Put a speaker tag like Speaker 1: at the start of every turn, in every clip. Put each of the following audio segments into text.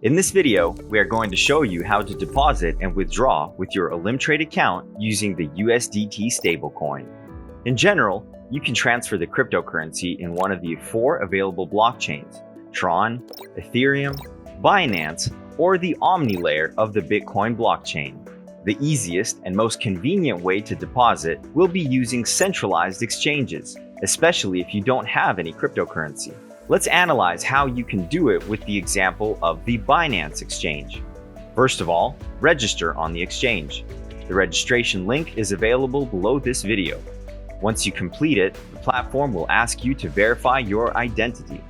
Speaker 1: In this video, we are going to show you how to deposit and withdraw with your olymptrade account using the USDT stablecoin. In general, you can transfer the cryptocurrency in one of the 4 available blockchains: Tron, Ethereum, Binance, or the Omni layer of the Bitcoin blockchain. The easiest and most convenient way to deposit will be using centralized exchanges, especially if you don't have any cryptocurrency. Let's analyze how you can do it with the example of the Binance exchange. First of all, register on the exchange. The registration link is available below this video. Once you complete it, the platform will ask you to verify your identity.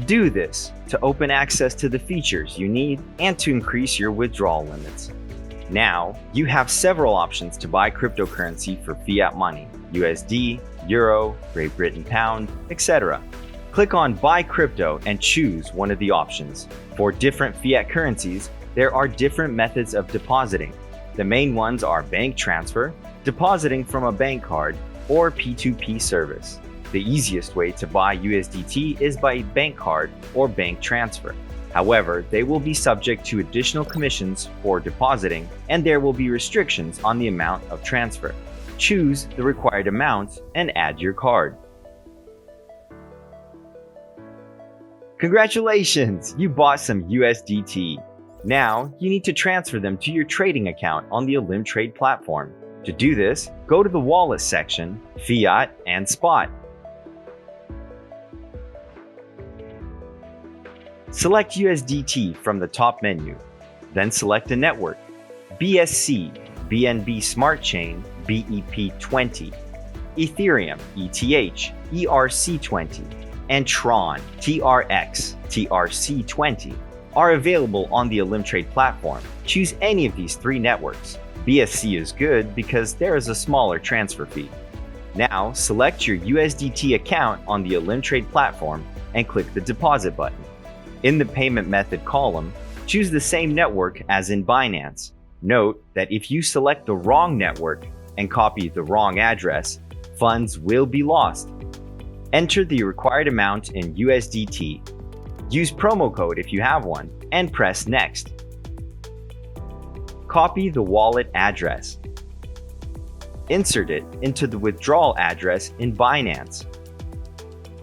Speaker 1: Do this to open access to the features you need and to increase your withdrawal limits. Now, you have several options to buy cryptocurrency for fiat money: USD, Euro, Great Britain Pound, etc. Click on Buy Crypto and choose one of the options. For different fiat currencies, there are different methods of depositing. The main ones are bank transfer, depositing from a bank card, or P2P service. The easiest way to buy USDT is by bank card or bank transfer. However, they will be subject to additional commissions for depositing, and there will be restrictions on the amount of transfer. Choose the required amount and add your card. Congratulations! You bought some USDT. Now, you need to transfer them to your trading account on the olymptrade platform. To do this, go to the Wallet section, Fiat, and Spot. Select USDT from the top menu. Then select a network: BSC, BNB Smart Chain, BEP20, Ethereum, ETH, ERC20, and Tron, TRX, TRC20 are available on the olymptrade platform. Choose any of these 3 networks. BSC is good because there is a smaller transfer fee. Now, select your USDT account on the olymptrade platform and click the deposit button. In the payment method column, choose the same network as in Binance. Note that if you select the wrong network and copy the wrong address, funds will be lost. Enter the required amount in USDT. Use promo code if you have one, and press Next. Copy the wallet address. Insert it into the withdrawal address in Binance.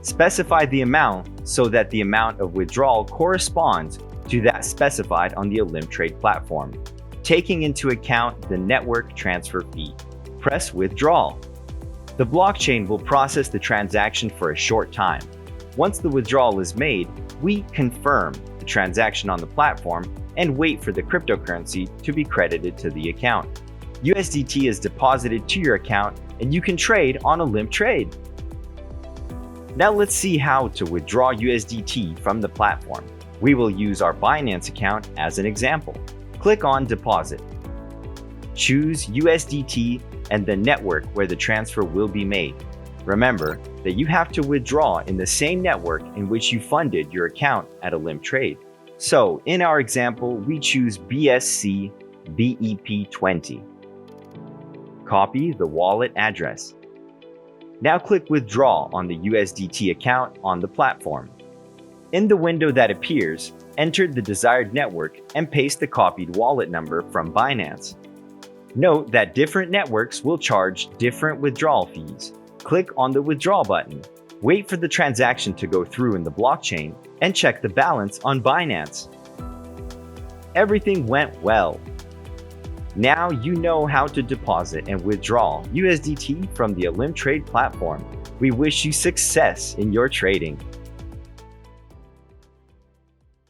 Speaker 1: Specify the amount so that the amount of withdrawal corresponds to that specified on the olymptrade platform, taking into account the network transfer fee. Press Withdraw. The blockchain will process the transaction for a short time. Once the withdrawal is made, we confirm the transaction on the platform and wait for the cryptocurrency to be credited to the account. USDT is deposited to your account and you can trade on olymptrade. Now let's see how to withdraw USDT from the platform. We will use our Binance account as an example. Click on Deposit. Choose USDT and the network where the transfer will be made. Remember that you have to withdraw in the same network in which you funded your account at olymptrade. So in our example, we choose BSC BEP20. Copy the wallet address. Now click Withdraw on the USDT account on the platform. In the window that appears, enter the desired network and paste the copied wallet number from Binance. Note that different networks will charge different withdrawal fees. Click on the Withdraw button. Wait for the transaction to go through in the blockchain and check the balance on Binance. Everything went well. Now you know how to deposit and withdraw USDT from the olymptrade platform. We wish you success in your trading.